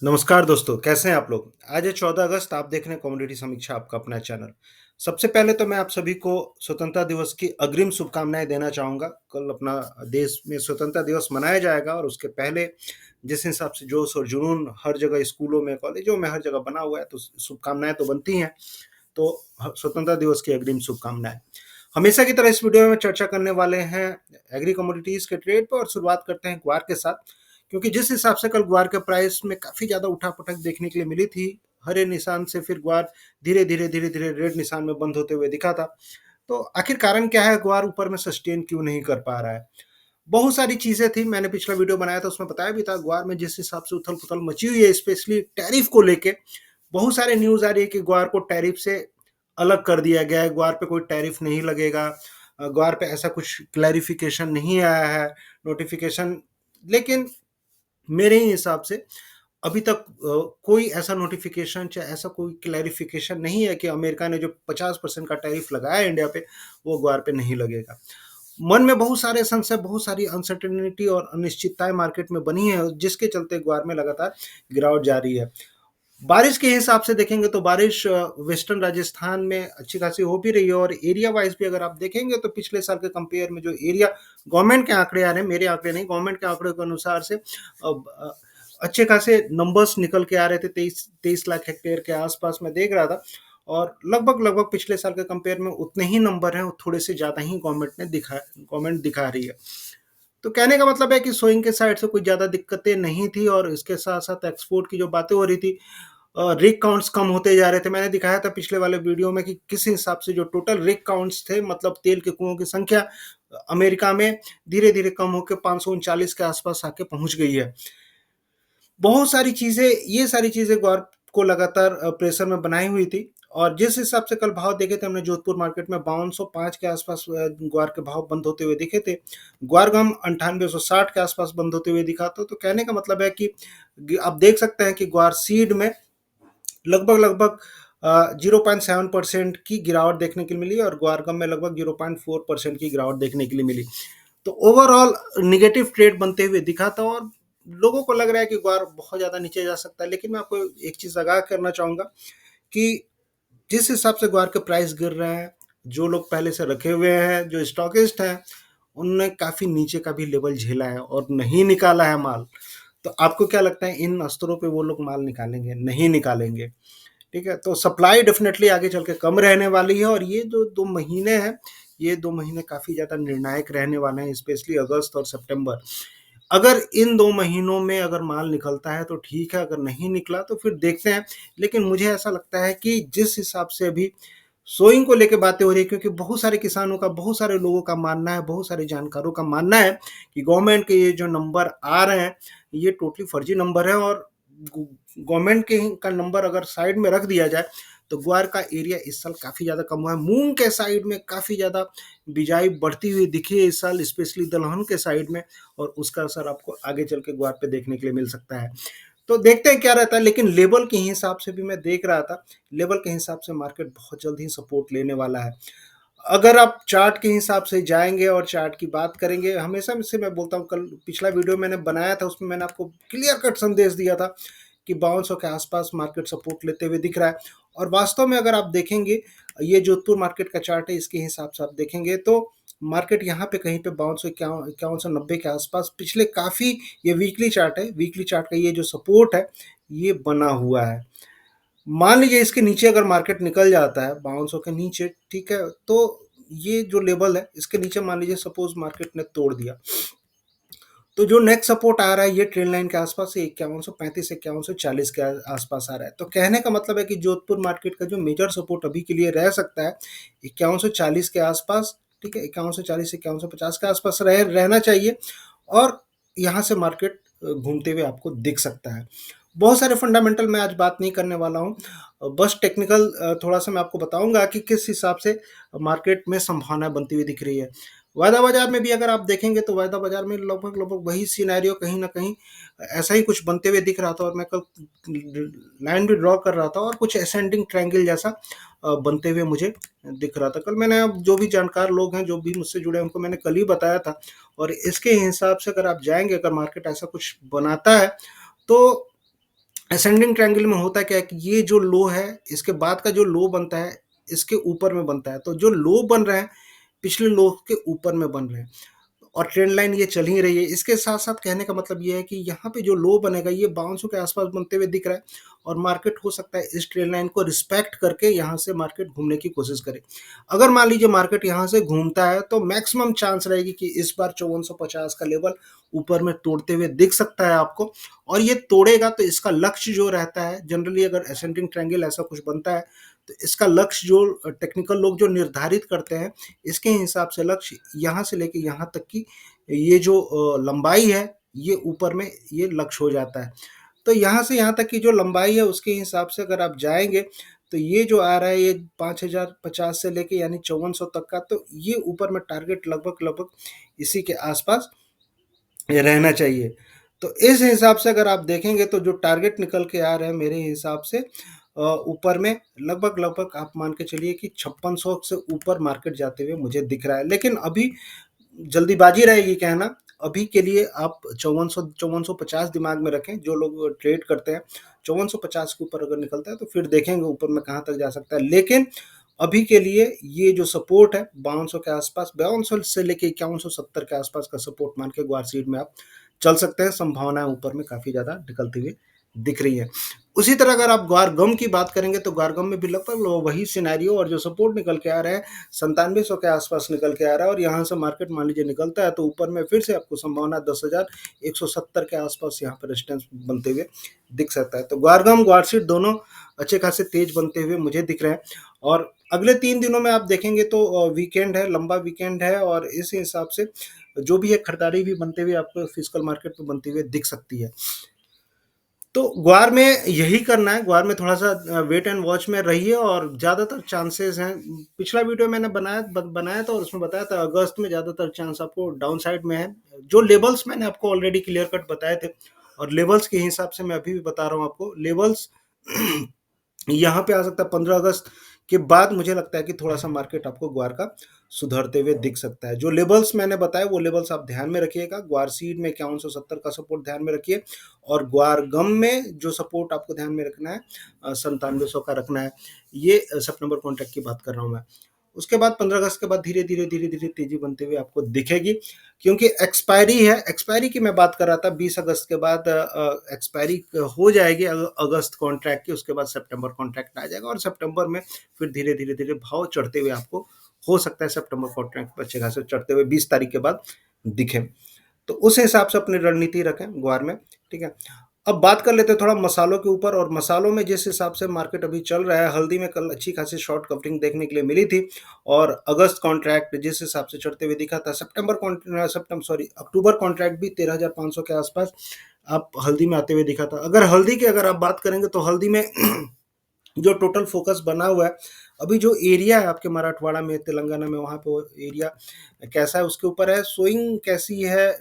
नमस्कार दोस्तों, कैसे हैं आप लोग? आज है 14 अगस्त, आप देख रहे हैं कॉमोडिटी समीक्षा, आपका अपना चैनल। सबसे पहले तो मैं आप सभी को स्वतंत्रता दिवस की अग्रिम शुभकामनाएँ देना चाहूँगा। कल अपना देश में स्वतंत्रता दिवस मनाया जाएगा और उसके पहले जिस हिसाब से जोश और जुनून हर जगह स्कूलों में, कॉलेजों में, हर जगह बना हुआ है, तो शुभकामनाएँ तो बनती हैं। तो स्वतंत्रता दिवस की अग्रिम शुभकामनाएँ। हमेशा की तरह इस वीडियो में चर्चा करने वाले हैं एग्री कमोडिटीज़ के ट्रेड पर और शुरुआत करते हैं ग्वार के साथ। क्योंकि जिस हिसाब से कल ग्वार के प्राइस में काफ़ी ज़्यादा उठा-पटक देखने के लिए मिली थी, हरे निशान से फिर ग्वार धीरे-धीरे रेड निशान में बंद होते हुए दिखा था। तो आखिर कारण क्या है, ग्वार ऊपर में सस्टेन क्यों नहीं कर पा रहा है? बहुत सारी चीज़ें थी, मैंने पिछला वीडियो बनाया था उसमें बताया भी था, ग्वार में जिस हिसाब से उथल-पुथल मची हुई है स्पेशली टैरिफ को लेके, बहुत सारे न्यूज़ आ रही है कि ग्वार को टैरिफ से अलग कर दिया गया है, ग्वार पे कोई टैरिफ नहीं लगेगा। ग्वार पे ऐसा कुछ क्लैरिफिकेशन नहीं आया है, नोटिफिकेशन। लेकिन मेरे ही हिसाब से अभी तक कोई ऐसा नोटिफिकेशन चाहे ऐसा कोई क्लैरिफिकेशन नहीं है कि अमेरिका ने जो 50% का टैरिफ लगाया है इंडिया पे, वो ग्वार पे नहीं लगेगा। मन में बहुत सारे संशय, बहुत सारी अनसर्टेनिटी और अनिश्चितताएं मार्केट में बनी है, जिसके चलते ग्वार में लगातार गिरावट जारी है। बारिश के हिसाब से देखेंगे तो बारिश वेस्टर्न राजस्थान में अच्छी खासी हो भी रही है और एरिया वाइज भी अगर आप देखेंगे तो पिछले साल के कंपेयर में जो एरिया गवर्नमेंट के आंकड़े आ रहे हैं, मेरे आंकड़े नहीं, गवर्नमेंट के आंकड़े के अनुसार से अच्छे खासे नंबर्स निकल के आ रहे थे। 23 लाख हेक्टेयर के आसपास मैं देख रहा था और लगभग पिछले साल के कंपेयर में उतने ही नंबर हैं, थोड़े से ज़्यादा ही गवर्नमेंट दिखा रही है। तो कहने का मतलब है कि सोइंग के साइड से कोई ज़्यादा दिक्कतें नहीं थी और इसके साथ-साथ एक्सपोर्ट की जो बातें हो रही थी, रिग काउंट्स कम होते जा रहे थे। मैंने दिखाया था पिछले वाले वीडियो में कि किस हिसाब से जो टोटल रिग काउंट्स थे, मतलब तेल के कुओं की संख्या अमेरिका में धीरे-धीरे कम होके 539 के आसपास आके पहुँच गई है। बहुत सारी चीज़ें, ये सारी चीज़ें ग्वार को लगातार प्रेशर में बनाई हुई थी और जिस हिसाब से कल भाव देखे थे हमने जोधपुर मार्केट में 5205 के आसपास ग्वार के भाव बंद होते हुए दिखे थे। ग्वार गम 9860 के आसपास बंद होते हुए दिखा तो कहने का मतलब है कि आप देख सकते हैं कि ग्वार सीड में लगभग 0.7% की गिरावट देखने के लिए मिली और ग्वार गम में लगभग 0.4% की गिरावट देखने के लिए मिली। तो ओवरऑल नेगेटिव ट्रेड बनते हुए दिखा था और लोगों को लग रहा है कि ग्वार बहुत ज़्यादा नीचे जा सकता है। लेकिन मैं आपको एक चीज़ आगाह करना चाहूँगा कि जिस हिसाब से ग्वार के प्राइस गिर रहे हैं, जो लोग पहले से रखे हुए हैं, जो स्टॉकिस्ट हैं, उनने काफ़ी नीचे का भी लेवल झेला है और नहीं निकाला है माल। तो आपको क्या लगता है इन स्तरों पे वो लोग माल निकालेंगे? नहीं निकालेंगे, ठीक है? तो सप्लाई डेफ़िनेटली आगे चल के कम रहने वाली है और ये जो 2 महीने हैं, ये 2 महीने काफ़ी ज़्यादा निर्णायक रहने वाले हैं, स्पेशली अगस्त और सितंबर। अगर इन 2 महीनों में अगर माल निकलता है तो ठीक है, अगर नहीं निकला तो फिर देखते हैं। लेकिन मुझे ऐसा लगता है कि जिस हिसाब से अभी सोइंग को लेके बातें हो रही है, क्योंकि बहुत सारे किसानों का, बहुत सारे लोगों का मानना है, बहुत सारे जानकारों का मानना है कि गवर्नमेंट के ये जो नंबर आ रहे हैं, ये टोटली फर्जी नंबर है और गवर्नमेंट के का नंबर अगर साइड में रख दिया जाए तो ग्वार का एरिया इस साल काफ़ी ज़्यादा कम हुआ है। मूंग के साइड में काफ़ी ज़्यादा बिजाई बढ़ती हुई दिखी है इस साल, स्पेशली दलहन के साइड में, और उसका असर आपको आगे चल के ग्वार पे देखने के लिए मिल सकता है। तो देखते हैं क्या रहता है, लेकिन लेवल के हिसाब से भी मैं देख रहा था, लेवल के हिसाब से मार्केट बहुत जल्द ही सपोर्ट लेने वाला है। अगर आप चार्ट के हिसाब से जाएँगे और चार्ट की बात करेंगे, हमेशा से मैं बोलता हूँ, कल पिछला वीडियो मैंने बनाया था उसमें मैंने आपको क्लियर कट संदेश दिया था कि 5200 के आसपास मार्केट सपोर्ट लेते हुए दिख रहा है और वास्तव में अगर आप देखेंगे, ये जोधपुर मार्केट का चार्ट है, इसके हिसाब से आप देखेंगे तो मार्केट यहाँ पे कहीं पे 5200 के आसपास पिछले काफ़ी, ये वीकली चार्ट है, वीकली चार्ट का ये जो सपोर्ट है, ये बना हुआ है। मान लीजिए इसके नीचे अगर मार्केट निकल जाता है 5200 के नीचे, ठीक है, तो ये जो लेवल है इसके नीचे मान लीजिए सपोज मार्केट ने तोड़ दिया, तो जो नेक्स्ट सपोर्ट आ रहा है ये ट्रेंड लाइन के आसपास से 5135 5140 के आसपास आ रहा है। तो कहने का मतलब है कि जोधपुर मार्केट का जो मेजर सपोर्ट अभी के लिए रह सकता है 5140 के आसपास, ठीक है, 5140 से 5150 के आसपास रहना चाहिए और यहाँ से मार्केट घूमते हुए आपको दिख सकता है। बहुत सारे फंडामेंटल मैं आज बात नहीं करने वाला हूँ, बस टेक्निकल थोड़ा सा मैं आपको बताऊंगा कि किस हिसाब से मार्केट में संभावना बनती हुई दिख रही है। वायदा बाजार में भी अगर आप देखेंगे तो वायदा बाजार में लगभग वही सिनेरियो कहीं ना कहीं ऐसा ही कुछ बनते हुए दिख रहा था और मैं कल लाइन भी ड्रॉ कर रहा था और कुछ असेंडिंग ट्रायंगल जैसा बनते हुए मुझे दिख रहा था। कल मैंने, अब जो भी जानकार लोग हैं जो भी मुझसे जुड़े हैं उनको मैंने कल ही बताया था और इसके हिसाब से अगर आप जाएंगे, अगर मार्केट ऐसा कुछ बनाता है तो असेंडिंग ट्रायंगल में होता क्या है कि ये जो लो है, इसके बाद का जो लो बनता है, इसके ऊपर में बनता है। तो जो लो बन रहे हैं, पिछले लो के ऊपर में बन रहे हैं और ट्रेंड लाइन ये चल ही रही है। इसके साथ-साथ कहने का मतलब ये है कि यहाँ पे जो लो बनेगा, ये बाउंसों के आस-पास बनते हुए दिख रहा है और मार्केट हो सकता है इस ट्रेंड लाइन को रिस्पेक्ट करके यहाँ से मार्केट घूमने की कोशिश करे। अगर मान लीजिए मार्केट यहाँ से घूमता है, तो मैक्सिमम चांस रहेगी कि इस बार 5450 का लेवल ऊपर में तोड़ते हुए दिख सकता है आपको और ये तोड़ेगा तो इसका लक्ष्य जो रहता है, जनरली अगर असेंडिंग ट्रायंगल ऐसा कुछ बनता है, तो इसका लक्ष्य जो टेक्निकल लोग जो निर्धारित करते हैं, इसके हिसाब से लक्ष्य यहाँ से लेके यहाँ तक की ये जो लंबाई है, ये ऊपर में ये लक्ष्य हो जाता है। तो यहाँ से यहाँ तक की जो लंबाई है, उसके हिसाब से अगर आप जाएँगे, तो ये जो आ रहा है, ये 5050 से लेके यानी 5400 तक का, तो ये ऊपर में टारगेट लगभग-लगभग इसी के आस-पास रहना चाहिए। तो इस हिसाब से अगर आप देखेंगे, तो जो टारगेट निकल के आ रहे हैं मेरे हिसाब से ऊपर में लगभग-लगभग आप मान के चलिए कि 5600 से ऊपर मार्केट जाते हुए मुझे दिख रहा है। लेकिन अभी जल्दीबाजी रहेगी कहना, अभी के लिए आप 5450 दिमाग में रखें, जो लोग ट्रेड करते हैं, 5450 के ऊपर अगर निकलता है तो फिर देखेंगे ऊपर में कहाँ तक जा सकता है। लेकिन अभी के लिए ये जो सपोर्ट है 5200 के आसपास, 5200 से लेके 5170 के आसपास का सपोर्ट मान के ग्वारसीड में आप चल सकते हैं। संभावनाएं ऊपर में काफी ज्यादा निकलती हुई दिख रही है। उसी तरह अगर आप ग्वारगम की बात करेंगे, तो ग्वारगम में भी लगभग वही सिनेरियो और जो सपोर्ट निकल के आ रहे हैं 9700 के आसपास निकल के आ रहा है और यहाँ से मार्केट मान लीजिए निकलता है, तो ऊपर में फिर से आपको संभावना 10,170 के आसपास यहाँ पर रेजिस्टेंस बनते हुए दिख सकता है। तो ग्वारगम ग्वारसीड दोनों अच्छे खासे तेज बनते हुए मुझे दिख रहे हैं और अगले 3 दिनों में आप देखेंगे तो वीकेंड है, लंबा वीकेंड है और इस हिसाब से जो भी है खरीदारी भी बनते हुए आपको फिजिकल मार्केट में बनती हुई दिख सकती है। तो ग्वार में यही करना है, ग्वार में थोड़ा-सा वेट एंड वॉच में रहिए और ज़्यादातर चांसेस हैं। पिछला वीडियो मैंने बनाया था और उसमें बताया था अगस्त में ज़्यादातर चांस आपको डाउन साइड में है। जो लेवल्स मैंने आपको ऑलरेडी क्लियर कट बताए थे और लेवल्स के हिसाब से मैं अभी भी बता रहा हूँ आपको। लेवल्स यहाँ पे आ सकता है 15 अगस्त के बाद मुझे लगता है कि थोड़ा-सा मार्केट आपको ग्वार का सुधरते हुए दिख सकता है। जो लेवल्स मैंने बताए वो लेवल्स आप ध्यान में रखिएगा। ग्वार सीड में 5170 का सपोर्ट ध्यान में रखिए और ग्वार गम में जो सपोर्ट आपको ध्यान में रखना है 9700 का रखना है। ये सितंबर कॉन्ट्रैक्ट की बात कर रहा हूँ मैं। उसके बाद 15 अगस्त के बाद धीरे-धीरे तेज़ी बनते हुए आपको दिखेगी क्योंकि एक्सपायरी है। एक्सपायरी की मैं बात कर रहा था 20 अगस्त के बाद एक्सपायरी हो जाएगी अगस्त कॉन्ट्रैक्ट की, उसके बाद सितंबर कॉन्ट्रैक्ट आ जाएगा और सितंबर में फिर धीरे-धीरे भाव चढ़ते हुए आपको हो सकता है सितंबर कॉन्ट्रैक्ट पर अच्छे खासे चढ़ते हुए 20 तारीख के बाद दिखे। तो उस हिसाब से अपनी रणनीति रखें ग्वार में, ठीक है। अब बात कर लेते हैं थोड़ा मसालों के ऊपर और मसालों में जिस हिसाब से मार्केट अभी चल रहा है, हल्दी में कल अच्छी खासी शॉर्ट कवरिंग देखने के लिए मिली थी और अगस्त कॉन्ट्रैक्ट जिस हिसाब से चढ़ते हुए दिखा था, अक्टूबर कॉन्ट्रैक्ट भी 13,500 के आसपास आप हल्दी में आते हुए दिखा था। अगर आप बात करेंगे तो हल्दी में जो टोटल फोकस बना हुआ है, अभी जो एरिया है आपके मराठवाड़ा में, तेलंगाना में, वहाँ पे वो एरिया कैसा है उसके ऊपर है। सोइंग कैसी है,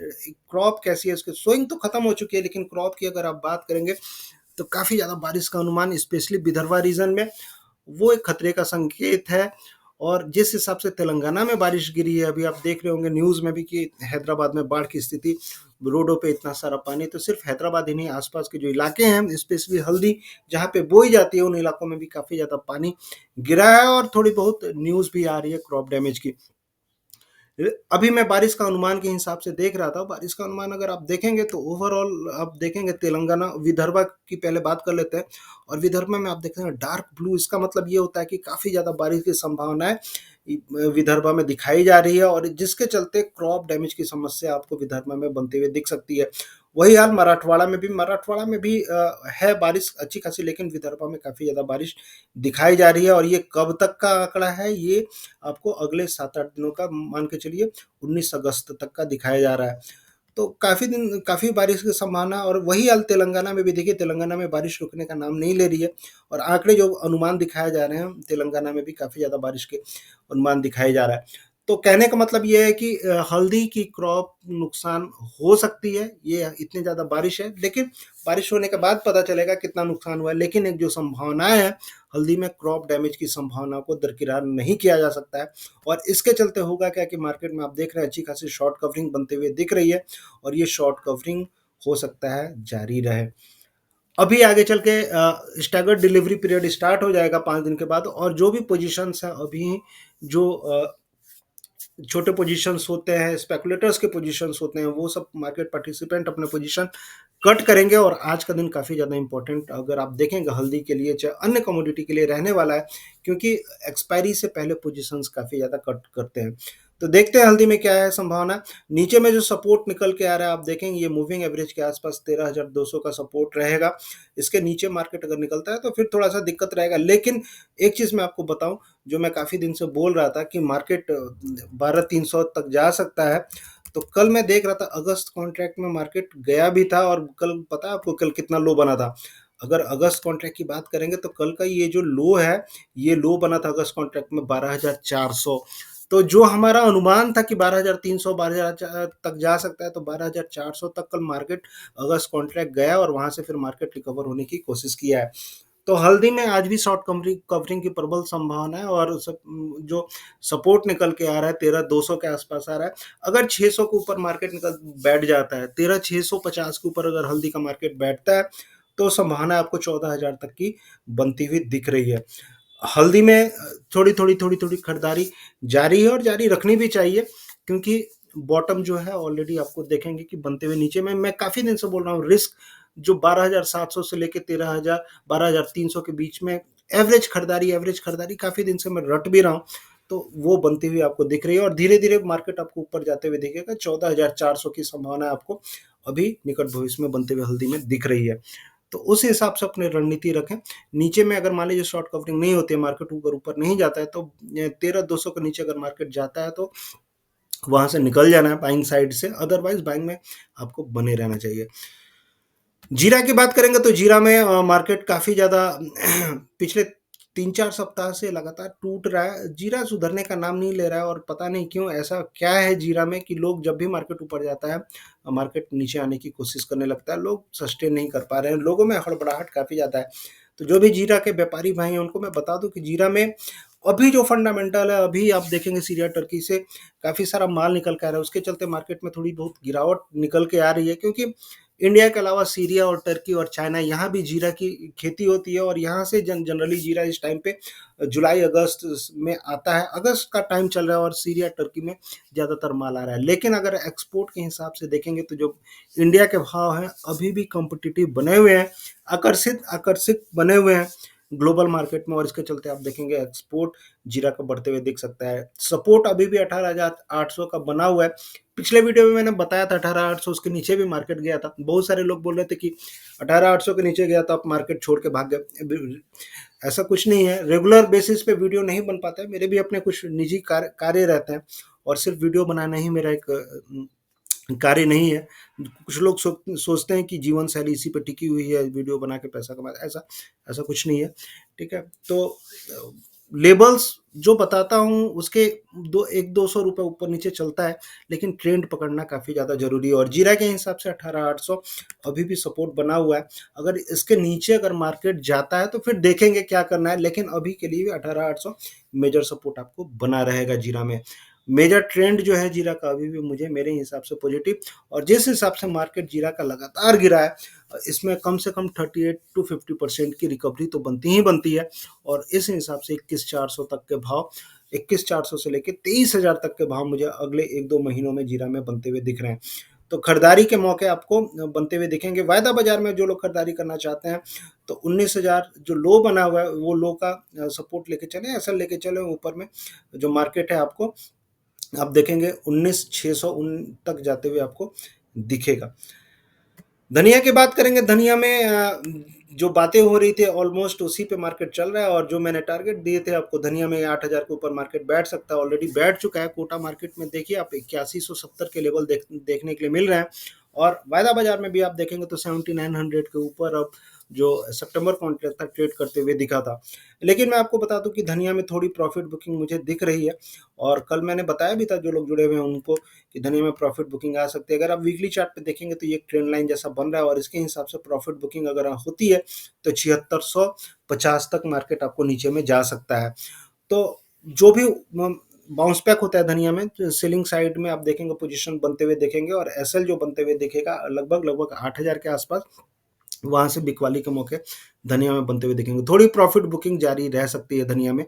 क्रॉप कैसी है, उसकी सोइंग तो खत्म हो चुकी है लेकिन क्रॉप की अगर आप बात करेंगे तो काफ़ी ज़्यादा बारिश का अनुमान स्पेशली विदर्भा रीजन में वो एक खतरे का संकेत है और जिस हिसाब से तेलंगाना में बारिश गिरी है, अभी आप देख रहे होंगे न्यूज़ में भी कि हैदराबाद में बाढ़ की स्थिति, रोडों पे इतना सारा पानी, तो सिर्फ हैदराबाद ही नहीं आसपास के जो इलाके हैं स्पेशली हल्दी जहाँ पे बोई जाती है उन इलाकों में भी काफ़ी ज़्यादा पानी गिरा है और थोड़ी बहुत न्यूज़ भी आ रही है क्रॉप डैमेज की। अभी मैं बारिश का अनुमान के हिसाब से देख रहा था, बारिश का अनुमान अगर आप देखेंगे तो ओवरऑल आप देखेंगे तेलंगाना विदर्भा की पहले बात कर लेते हैं और विदर्भा में आप देखेंगे डार्क ब्लू, इसका मतलब ये होता है कि काफ़ी ज़्यादा बारिश की संभावनाएं विदर्भा में दिखाई जा रही है और जिसके चलते क्रॉप डैमेज की समस्या आपको विदर्भा में बनती हुई दिख सकती है। वही हाल मराठवाड़ा में भी है बारिश अच्छी खासी लेकिन विदर्भा में काफ़ी ज़्यादा बारिश दिखाई जा रही है और ये कब तक का आंकड़ा है, ये आपको अगले 7-8 दिनों का मान के चलिए 19 अगस्त तक का दिखाया जा रहा है। तो काफ़ी बारिश की संभावना और वही हाल तेलंगाना में भी देखिए, तेलंगाना में बारिश रुकने का नाम नहीं ले रही है और आंकड़े जो अनुमान दिखाए जा रहे हैं तेलंगाना में भी काफ़ी ज़्यादा बारिश के अनुमान दिखाया जा रहा है। तो कहने का मतलब ये है कि हल्दी की क्रॉप नुकसान हो सकती है, ये इतनी ज़्यादा बारिश है, लेकिन बारिश होने के बाद पता चलेगा कितना नुकसान हुआ है। लेकिन एक जो संभावनाएं हैं हल्दी में क्रॉप डैमेज की संभावना को दरकिरार नहीं किया जा सकता है और इसके चलते होगा क्या कि मार्केट में आप देख रहे हैं अच्छी खासी शॉर्ट कवरिंग बनते हुए दिख रही है और ये शॉर्ट कवरिंग हो सकता है जारी रहे। अभी आगे चल के स्टैगर्ड डिलीवरी पीरियड स्टार्ट हो जाएगा 5 दिन के बाद, और जो भी पोजीशंस हैं अभी, जो छोटे पोजीशंस होते हैं, स्पेकुलेटर्स के पोजीशंस होते हैं, वो सब मार्केट पार्टिसिपेंट अपने पोजीशन कट करेंगे। और आज का दिन काफ़ी ज़्यादा इंपॉर्टेंट अगर आप देखेंगे हल्दी के लिए चाहे अन्य कमोडिटी के लिए रहने वाला है, क्योंकि एक्सपायरी से पहले पोजीशंस काफ़ी ज़्यादा कट करते हैं। तो देखते हैं हल्दी में क्या है संभावना। नीचे में जो सपोर्ट निकल के आ रहा है आप देखेंगे, ये मूविंग एवरेज के आसपास 13,200 का सपोर्ट रहेगा। इसके नीचे मार्केट अगर निकलता है तो फिर थोड़ा सा दिक्कत रहेगा। लेकिन एक चीज़ मैं आपको बताऊं, जो मैं काफ़ी दिन से बोल रहा था कि मार्केट 12,300 तक जा सकता है। तो कल मैं देख रहा था अगस्त कॉन्ट्रैक्ट में मार्केट गया भी था, और कल पता है आपको कल कितना लो बना था? अगर अगस्त कॉन्ट्रैक्ट की बात करेंगे तो कल का ये जो लो है, ये लो बना था अगस्त कॉन्ट्रैक्ट में 12,400। तो जो हमारा अनुमान था कि 12,300 12,000 तक जा सकता है, तो 12,400 तक कल मार्केट अगस्त कॉन्ट्रैक्ट गया, और वहां से फिर मार्केट रिकवर होने की कोशिश किया है। तो हल्दी में आज भी शॉर्ट कवरिंग कवरिंग की प्रबल संभावना है, और जो सपोर्ट निकल के आ रहा है 13,200 के आसपास आ रहा है। अगर 600 के ऊपर मार्केट निकल बैठ जाता है, 13,650 के ऊपर अगर हल्दी का मार्केट बैठता है, तो संभावना आपको 14,000 तक की बनती हुई दिख रही है। हल्दी में थोड़ी थोड़ी थोड़ी थोड़ी खरीदारी जारी है, और जारी रखनी भी चाहिए, क्योंकि बॉटम जो है ऑलरेडी आपको देखेंगे कि बनते हुए नीचे में। मैं काफी दिन से बोल रहा हूँ, रिस्क जो 12,700 से लेके 13,000 12,300 के बीच में एवरेज खरीदारी काफी दिन से मैं रट भी रहा हूँ। तो वो बनती हुई आपको दिख रही है, और धीरे धीरे मार्केट आपको ऊपर जाते हुए दिखेगा। 14,400 की संभावना आपको अभी निकट भविष्य में बनते हुए हल्दी में दिख रही है। तो उस हिसाब से अपनी रणनीति रखें। नीचे में अगर मान लीजिए शॉर्ट कवरिंग नहीं होती है, मार्केट ऊपर ऊपर नहीं जाता है, तो 13,200 के नीचे अगर मार्केट जाता है तो वहां से निकल जाना है बाइंग साइड से। अदरवाइज बाइंग में आपको बने रहना चाहिए। जीरा की बात करेंगे तो जीरा में मार्केट काफ़ी ज़्यादा पिछले 3-4 सप्ताह से लगातार टूट रहा है। जीरा सुधरने का नाम नहीं ले रहा है, और पता नहीं क्यों, ऐसा क्या है जीरा में कि लोग जब भी मार्केट ऊपर जाता है, मार्केट नीचे आने की कोशिश करने लगता है। लोग सस्टेन नहीं कर पा रहे हैं, लोगों में हड़बड़ाहट काफ़ी ज़्यादा है। तो जो भी जीरा के व्यापारी भाई हैं उनको मैं बता दूं कि जीरा में अभी जो फंडामेंटल है, अभी आप देखेंगे सीरिया टर्की से काफ़ी सारा माल निकल के आ रहा है, उसके चलते मार्केट में थोड़ी बहुत गिरावट निकल के आ रही है। क्योंकि इंडिया के अलावा सीरिया और टर्की और चाइना, यहाँ भी जीरा की खेती होती है, और यहाँ से जनरली जीरा इस टाइम पे जुलाई अगस्त में आता है। अगस्त का टाइम चल रहा है और सीरिया टर्की में ज़्यादातर माल आ रहा है। लेकिन अगर एक्सपोर्ट के हिसाब से देखेंगे तो जो इंडिया के भाव हैं अभी भी कम्पिटिटिव बने हुए हैं, आकर्षित आकर्षित बने हुए हैं ग्लोबल मार्केट में, और इसके चलते आप देखेंगे एक्सपोर्ट जीरा का बढ़ते हुए दिख सकता है। सपोर्ट अभी भी 18,800 का बना हुआ है। पिछले वीडियो में मैंने बताया था 18,800 उसके नीचे भी मार्केट गया था। बहुत सारे लोग बोल रहे थे कि 18,800 के नीचे गया तो आप मार्केट छोड़ के भाग गए। ऐसा कुछ नहीं है, रेगुलर बेसिस पे वीडियो नहीं बन पाता है, मेरे भी अपने कुछ निजी कार्य रहते हैं, और सिर्फ वीडियो बनाना ही मेरा एक कार्य नहीं है। कुछ लोग सोचते हैं कि जीवन शैली इसी पे टिकी हुई है, वीडियो बना के पैसा कमा, ऐसा ऐसा कुछ नहीं है। ठीक है, तो लेबल्स जो बताता हूँ उसके 100-200 रुपये ऊपर नीचे चलता है, लेकिन ट्रेंड पकड़ना काफ़ी ज़्यादा जरूरी है। और जीरा के हिसाब से 18,800 अभी भी सपोर्ट बना हुआ है। अगर इसके नीचे अगर मार्केट जाता है तो फिर देखेंगे क्या करना है, लेकिन अभी के लिए 18,800 मेजर सपोर्ट आपको बना रहेगा जीरा में। मेजर ट्रेंड जो है जीरा का अभी भी मुझे मेरे हिसाब से पॉजिटिव, और जिस हिसाब से मार्केट जीरा का लगातार गिरा है, इसमें कम से कम 38-50% की रिकवरी तो बनती ही बनती है। और इस हिसाब से 21,400 तक के भाव, 21,400 से लेकर 23,000 तक के भाव मुझे अगले 1-2 महीनों में जीरा में बनते हुए दिख रहे हैं। तो खरीदारी के मौके आपको बनते हुए दिखेंगे। वायदा बाजार में जो लोग खरीदारी करना चाहते हैं तो 19,000 जो लो बना हुआ है वो लो का सपोर्ट लेके चले, ऐसा लेके चले। ऊपर में जो मार्केट है आपको आप देखेंगे 19,600 तक जाते हुए आपको दिखेगा। धनिया की बात करेंगे, धनिया में जो बातें हो रही थी ऑलमोस्ट उसी पे मार्केट चल रहा है, और जो मैंने टारगेट दिए थे आपको धनिया में 8,000 के ऊपर मार्केट बैठ सकता है, ऑलरेडी बैठ चुका है। कोटा मार्केट में देखिए आप 8170 के लेवल देखने के लिए मिल रहे हैं, और वायदा बाजार में भी आप देखेंगे तो 7900 के ऊपर अब जो सितंबर कॉन्ट्रैक्ट था ट्रेड करते हुए दिखा था। लेकिन मैं आपको बता दूं कि धनिया में थोड़ी प्रॉफिट बुकिंग मुझे दिख रही है, और कल मैंने बताया भी था जो लोग जुड़े हुए हैं उनको कि धनिया में प्रॉफिट बुकिंग आ सकती है। अगर आप वीकली चार्ट पे देखेंगे तो ये एक ट्रेंड लाइन जैसा बन रहा है, और इसके हिसाब से प्रॉफिट बुकिंग अगर होती है तो 7650 तक मार्केट आपको नीचे में जा सकता है। तो जो भी बाउंस बैक होता है धनिया में, तो सेलिंग साइड में आप देखेंगे पोजीशन बनते हुए देखेंगे, और एसएल जो बनते हुए दिखेगा लगभग लगभग 8,000 के आसपास। वहाँ से बिकवाली के मौके धनिया में बनते हुए दिखेंगे। थोड़ी प्रॉफिट बुकिंग जारी रह सकती है धनिया में।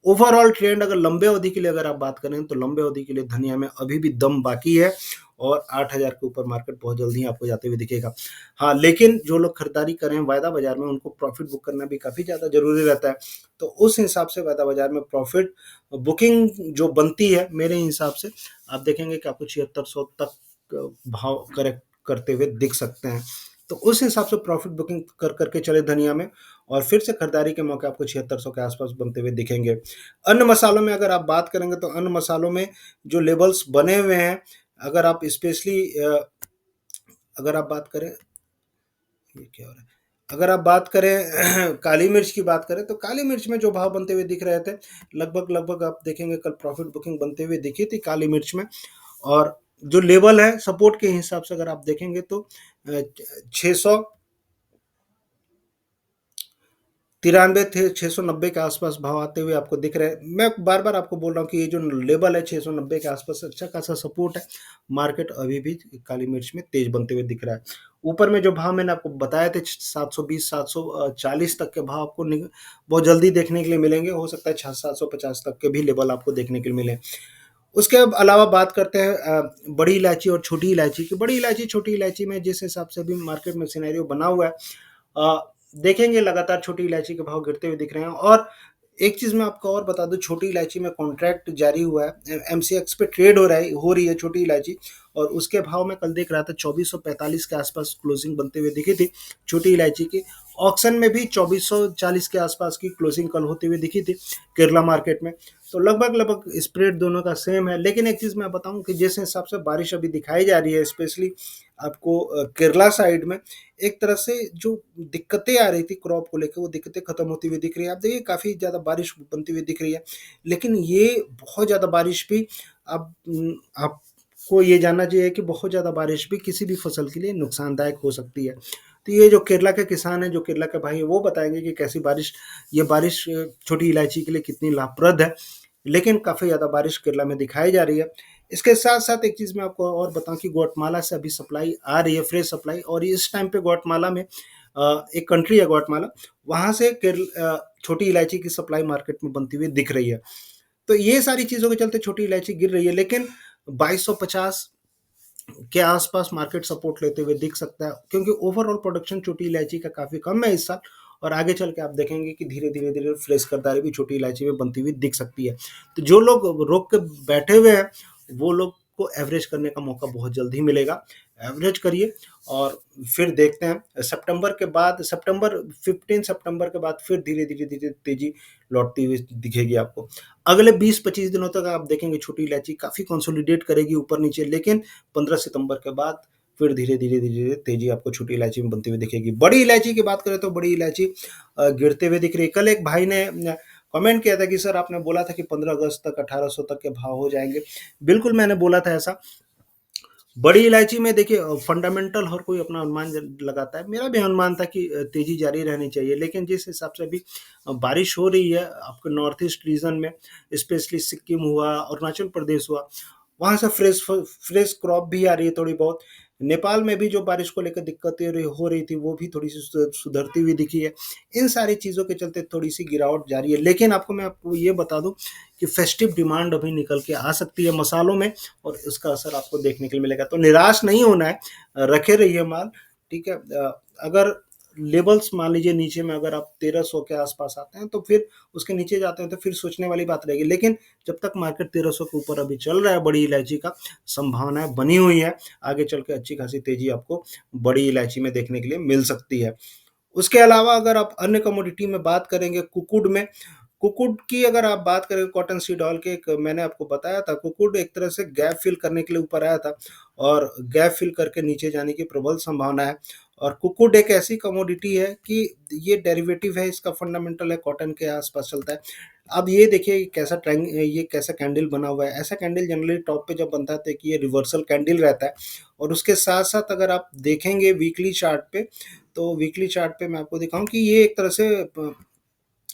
ओवरऑल ट्रेंड अगर लंबे अवधि के लिए अगर आप बात करें तो लंबे अवधि के लिए धनिया में अभी भी दम बाकी है और 8,000 के ऊपर मार्केट बहुत जल्दी ही आपको जाते हुए दिखेगा। हाँ, लेकिन जो लोग खरीदारी कर रहे हैं वायदा बाजार में उनको प्रॉफिट बुक करना भी काफ़ी ज़्यादा ज़रूरी रहता है। तो उस हिसाब से वायदा बाजार में प्रॉफिट बुकिंग जो बनती है मेरे हिसाब से आप देखेंगे कि आपको 7600 तक भाव करेक्ट करते हुए दिख सकते हैं। तो उस हिसाब से प्रॉफिट बुकिंग कर करके चले धनिया में और फिर से खरीदारी के मौके आपको 7600 के आसपास बनते हुए दिखेंगे। अन्य मसालों में अगर आप बात करेंगे तो अन्य मसालों में जो लेबल्स बने हुए हैं, अगर आप स्पेशली अगर आप बात करें, ये क्या हो रहा है? अगर आप बात करें काली मिर्च की बात करें तो काली मिर्च में जो भाव बनते हुए दिख रहे थे, लगभग आप देखेंगे कल प्रॉफिट बुकिंग बनते हुए दिखी थी काली मिर्च में। और जो लेवल है सपोर्ट के हिसाब से अगर आप देखेंगे तो 600 93 थे, 690 के आसपास भाव आते हुए आपको दिख रहे हैं। मैं बार-बार आपको बोल रहा हूँ कि ये जो लेवल है 690 के आसपास अच्छा खासा सपोर्ट है। मार्केट अभी भी काली मिर्च में तेज बनते हुए दिख रहा है। ऊपर में जो भाव मैंने आपको बताए थे 720 740 तक के भाव आपको बहुत जल्दी देखने के लिए मिलेंगे। हो सकता है 750 तक के भी लेवल आपको देखने के लिए मिले। उसके अलावा बात करते हैं बड़ी इलायची और छोटी इलायची की। बड़ी इलायची, छोटी इलायची में जिस हिसाब से अभी मार्केट में सिनेरियो बना हुआ है, देखेंगे लगातार छोटी इलायची के भाव गिरते हुए दिख रहे हैं। और एक चीज़ मैं आपको और बता दूं, छोटी इलायची में कॉन्ट्रैक्ट जारी हुआ है, एमसीएक्स पे ट्रेड हो रही है छोटी इलायची। और उसके भाव में कल देख रहा था 2445 के आसपास क्लोजिंग बनते हुए दिखी थी छोटी इलायची की। ऑक्शन में भी 2440 के आसपास की क्लोजिंग कल होती हुई दिखी थी केरला मार्केट में। तो लगभग स्प्रेड दोनों का सेम है। लेकिन एक चीज़ मैं बताऊं कि जिस हिसाब से बारिश अभी दिखाई जा रही है, स्पेशली आपको केरला साइड में, एक तरह से जो दिक्कतें आ रही थी क्रॉप को लेकर वो दिक्कतें खत्म होती हुई दिख रही है। आप देखिए काफ़ी ज़्यादा बारिश बनती हुई दिख रही है। लेकिन ये बहुत ज़्यादा बारिश भी अब आपको ये जानना चाहिए कि बहुत ज़्यादा बारिश भी किसी भी फसल के लिए नुकसानदायक हो सकती है। तो ये जो केरला के किसान हैं, जो केरला के भाई हैं, वो बताएंगे कि कैसी बारिश, ये बारिश छोटी इलायची के लिए कितनी लाभप्रद है। लेकिन काफ़ी ज़्यादा बारिश केरला में दिखाई जा रही है। इसके साथ-साथ एक चीज़ मैं आपको और बताऊँ कि ग्वाटेमाला से अभी सप्लाई आ रही है, फ्रेश सप्लाई। और इस टाइम पे ग्वाटेमाला में एक कंट्री है ग्वाटेमाला, वहाँ से छोटी इलायची की सप्लाई मार्केट में बनती हुई दिख रही है। तो ये सारी चीज़ों के चलते छोटी इलायची गिर रही है, लेकिन 2250 के आसपास मार्केट सपोर्ट लेते हुए दिख सकता है, क्योंकि ओवरऑल प्रोडक्शन छोटी इलायची का काफ़ी कम है इस साल। और आगे चल के आप देखेंगे कि धीरे-धीरे फ्रेश खरीदारी भी छोटी इलायची में बनती हुई दिख सकती है। तो जो लोग रोक के बैठे हुए हैं, वो लोग को एवरेज करने का मौका बहुत जल्द ही मिलेगा। एवरेज करिए और फिर देखते हैं सितंबर के बाद, सितंबर 15 सितंबर के बाद फिर धीरे-धीरे तेज़ी लौटती हुई दिखेगी आपको। अगले 20-25 दिनों तक आप देखेंगे छोटी इलायची काफ़ी कंसोलिडेट करेगी ऊपर-नीचे, लेकिन 15 सितंबर के बाद फिर धीरे-धीरे तेज़ी आपको छोटी इलायची में बनती हुई दिखेगी। बड़ी इलायची की बात करें तो बड़ी इलायची गिरते हुए दिख रही है। कल एक भाई ने कमेंट किया था कि सर आपने बोला था कि 15 अगस्त तक 1800 तक के भाव हो जाएँगे। बिल्कुल मैंने बोला था ऐसा। बड़ी इलायची में देखिए फंडामेंटल हर कोई अपना अनुमान लगाता है। मेरा भी अनुमान था कि तेज़ी जारी रहनी चाहिए, लेकिन जिस हिसाब से अभी बारिश हो रही है आपके नॉर्थ ईस्ट रीजन में, स्पेशली सिक्किम हुआ, अरुणाचल प्रदेश हुआ, वहाँ से फ्रेश क्रॉप भी आ रही है थोड़ी बहुत। नेपाल में भी जो बारिश को लेकर दिक्कतें हो रही थी वो भी थोड़ी सी सुधरती हुई दिखी है। इन सारी चीज़ों के चलते थोड़ी सी गिरावट जारी है। लेकिन मैं आपको ये बता दूं कि फेस्टिव डिमांड अभी निकल के आ सकती है मसालों में, और इसका असर आपको देखने के लिए मिलेगा। तो निराश नहीं होना है, रखे रहिए माल, ठीक है। अगर लेवल्स मान लीजिए नीचे में अगर आप 1300 के आसपास आते हैं तो फिर उसके नीचे जाते हैं तो फिर सोचने वाली बात रहेगी। लेकिन जब तक मार्केट 1300 के ऊपर अभी चल रहा है, बड़ी इलायची का संभावनाएं बनी हुई है। आगे चल के अच्छी खासी तेजी आपको बड़ी इलायची में देखने के लिए मिल सकती है। उसके अलावा अगर आप अन्य कमोडिटी में बात करेंगे, कुकुड में, कुकुड की अगर आप बात करें, कॉटन सीड ऑयल के, एक मैंने आपको बताया था, कुकुड एक तरह से गैप फिल करने के लिए ऊपर आया था और गैप फिल करके नीचे जाने की प्रबल संभावना है। और कुकुड एक ऐसी कमोडिटी है कि ये डेरिवेटिव है, इसका फंडामेंटल है कॉटन के आसपास चलता है। अब ये देखिए ये कैसा कैंडल बना हुआ है। ऐसा कैंडल जनरली टॉप पे जब बनता है तो कि ये रिवर्सल कैंडल रहता है। और उसके साथ साथ अगर आप देखेंगे वीकली चार्ट पे, तो वीकली चार्ट पे मैं आपको दिखाऊं कि ये एक तरह से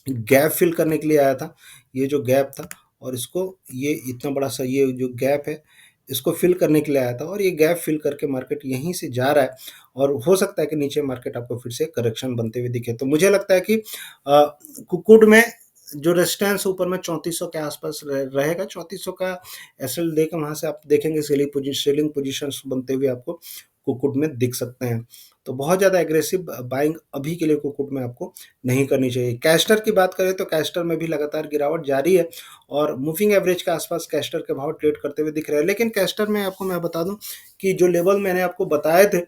गैप फिल करने के लिए आया था, ये जो गैप था। और इसको ये इतना बड़ा सा ये जो गैप है, इसको फिल करने के लिए आया था और ये गैप फिल करके मार्केट यहीं से जा रहा है और हो सकता है कि नीचे मार्केट आपको फिर से करेक्शन बनते हुए दिखे। तो मुझे लगता है कि कुक्कुट में जो रेजिस्टेंस ऊपर में 3400 के आसपास रहेगा। 3400 का एसएल देकर वहां से आप देखेंगे सेलिंग पोजीशंस बनते हुए आपको कुक्कुट में दिख सकते हैं। तो बहुत ज़्यादा एग्रेसिव बाइंग अभी के लिए कुक्कुट में आपको नहीं करनी चाहिए। कैस्टर की बात करें तो कैस्टर में भी लगातार गिरावट जारी है और मूविंग एवरेज के आसपास कैस्टर के भाव ट्रेड करते हुए दिख रहे हैं। लेकिन कैस्टर में आपको मैं बता दूं कि जो लेवल मैंने आपको बताए थे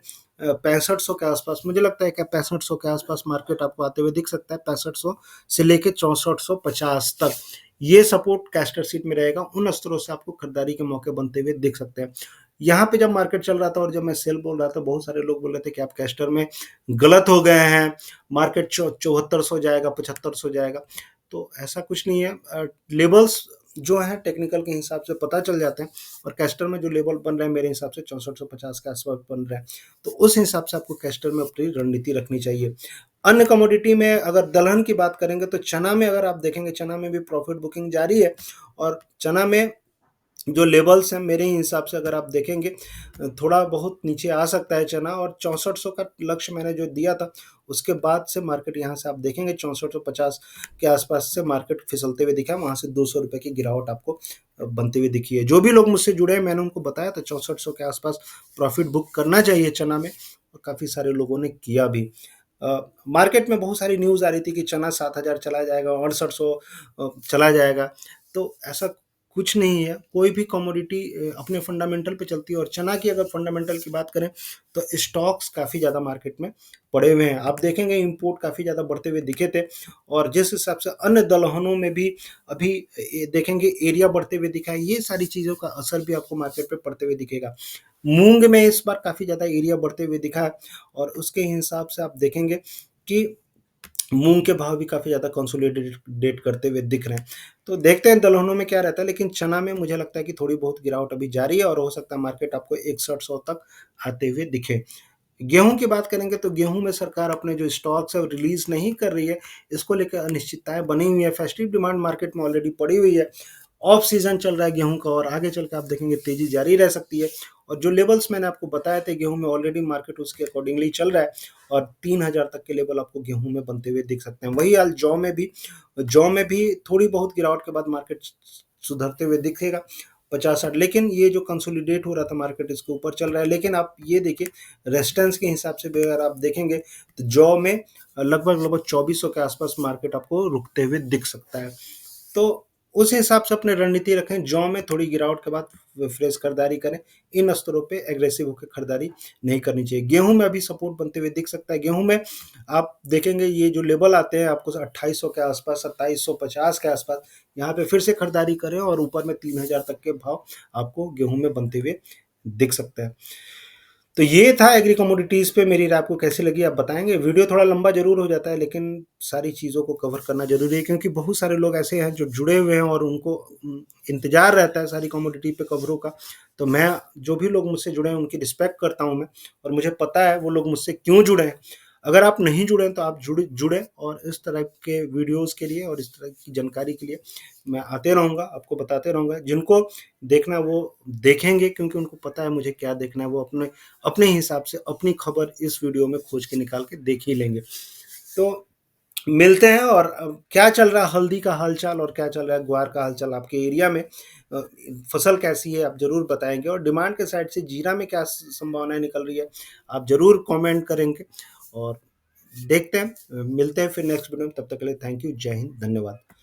6500 के आसपास, मुझे लगता है कि 6500 के आसपास मार्केट आपको आते हुए दिख सकता है। 6500 से लेके 6450 तक ये सपोर्ट कैस्टर सीट में रहेगा। उन स्तरों से आपको खरीदारी के मौके बनते हुए दिख सकते हैं। यहाँ पे जब मार्केट चल रहा था और जब मैं सेल बोल रहा था, बहुत सारे लोग बोल रहे थे कि आप कैस्टर में गलत हो गए हैं, मार्केट 7400 जाएगा, 7500 जाएगा। तो ऐसा कुछ नहीं है। लेवल्स जो है टेक्निकल के हिसाब से पता चल जाते हैं और कैस्टर में जो लेवल बन रहे हैं मेरे हिसाब से 6450 के आसपास बन रहे हैं। तो उस हिसाब से आपको कैस्टर में अपनी रणनीति रखनी चाहिए। अन्य कमोडिटी में अगर दलहन की बात करेंगे तो चना में अगर आप देखेंगे, चना में भी प्रॉफिट बुकिंग जारी है और चना में जो लेवल्स हैं मेरे हिसाब से अगर आप देखेंगे थोड़ा बहुत नीचे आ सकता है चना और 6400 का लक्ष्य मैंने जो दिया था उसके बाद से मार्केट यहाँ से आप देखेंगे 6450 के आसपास से मार्केट फिसलते हुए दिखा। वहाँ से 200 रुपये की गिरावट आपको बनती हुई दिखी है। जो भी लोग मुझसे जुड़े हैं मैंने उनको बताया था 6400 के आसपास प्रॉफिट बुक करना चाहिए चना में और काफ़ी सारे लोगों ने किया भी। मार्केट में बहुत सारी न्यूज़ आ रही थी कि चना 7000 चला जाएगा, 6800 चला जाएगा। तो ऐसा कुछ नहीं है। कोई भी कमोडिटी अपने फंडामेंटल पे चलती है और चना की अगर फंडामेंटल की बात करें तो स्टॉक्स काफ़ी ज़्यादा मार्केट में पड़े हुए हैं। आप देखेंगे इंपोर्ट काफ़ी ज़्यादा बढ़ते हुए दिखे थे और जिस हिसाब से अन्य दलहनों में भी अभी देखेंगे एरिया बढ़ते हुए दिखा है। ये सारी चीज़ों का असर भी आपको मार्केट पे पड़ते हुए दिखेगा। मूंग में इस बार काफ़ी ज़्यादा एरिया बढ़ते हुए दिखा है और उसके हिसाब से आप देखेंगे कि मूंग के भाव भी काफ़ी ज़्यादा कंसोलिडेट करते हुए दिख रहे हैं। तो देखते हैं दलहनों में क्या रहता है। लेकिन चना में मुझे लगता है कि थोड़ी बहुत गिरावट अभी जारी है और हो सकता है मार्केट आपको 6100 तक आते हुए दिखे। गेहूं की बात करेंगे तो गेहूं में सरकार अपने जो स्टॉक्स है वो रिलीज नहीं कर रही है। इसको लेकर अनिश्चितताएं बनी हुई है। फेस्टिव डिमांड मार्केट में ऑलरेडी पड़ी हुई है। ऑफ सीजन चल रहा है गेहूं का और आगे चल के आप देखेंगे तेजी जारी रह सकती है। और जो लेवल्स मैंने आपको बताए थे गेहूं में ऑलरेडी मार्केट उसके अकॉर्डिंगली चल रहा है और 3000 तक के लेवल आपको गेहूं में बनते हुए दिख सकते हैं। वही हाल जौ में भी थोड़ी बहुत गिरावट के बाद मार्केट सुधरते हुए दिखेगा 50-60। लेकिन ये जो कंसोलिडेट हो रहा था मार्केट इसके ऊपर चल रहा है। लेकिन आप ये देखिए रेजिस्टेंस के हिसाब से भी अगर आप देखेंगे तो जौ में लगभग लगभग 2400 के आसपास मार्केट आपको रुकते हुए दिख सकता है। तो उस हिसाब से अपनी रणनीति रखें। जौ में थोड़ी गिरावट के बाद फ्रेश खरीदारी करें। इन स्तरों पे एग्रेसिव होकर खरीदारी नहीं करनी चाहिए। गेहूं में अभी सपोर्ट बनते हुए दिख सकता है। गेहूं में आप देखेंगे ये जो लेवल आते हैं आपको 2800 के आसपास, 2750 के आसपास, यहाँ पे फिर से खरीदारी करें और ऊपर में 3000 तक के भाव आपको गेहूं में बनते हुए दिख सकते हैं। तो ये था एग्री कमोडिटीज़ पे मेरी राय। आपको कैसी लगी आप बताएंगे। वीडियो थोड़ा लंबा जरूर हो जाता है लेकिन सारी चीज़ों को कवर करना जरूरी है क्योंकि बहुत सारे लोग ऐसे हैं जो जुड़े हुए हैं और उनको इंतजार रहता है सारी कमोडिटी पे कवरों का। तो मैं जो भी लोग मुझसे जुड़े हैं उनकी रिस्पेक्ट करता हूँ मैं और मुझे पता है वो लोग मुझसे क्यों जुड़े हैं। अगर आप नहीं जुड़े हैं तो आप जुड़े और इस तरह के वीडियोस के लिए और इस तरह की जानकारी के लिए मैं आते रहूँगा, आपको बताते रहूँगा। जिनको देखना वो देखेंगे क्योंकि उनको पता है मुझे क्या देखना है। वो अपने अपने हिसाब से अपनी खबर इस वीडियो में खोज के निकाल के देख ही लेंगे। तो मिलते हैं और क्या चल रहा है हल्दी का हालचाल और क्या चल रहा है ग्वार का हालचाल आपके एरिया में। फसल कैसी है आप जरूर बताएंगे और डिमांड के साइड से जीरा में क्या संभावनाएं निकल रही है आप जरूर कमेंट करेंगे। और देखते हैं मिलते हैं फिर नेक्स्ट वीडियो में। तब तक के लिए थैंक यू, जय हिंद, धन्यवाद।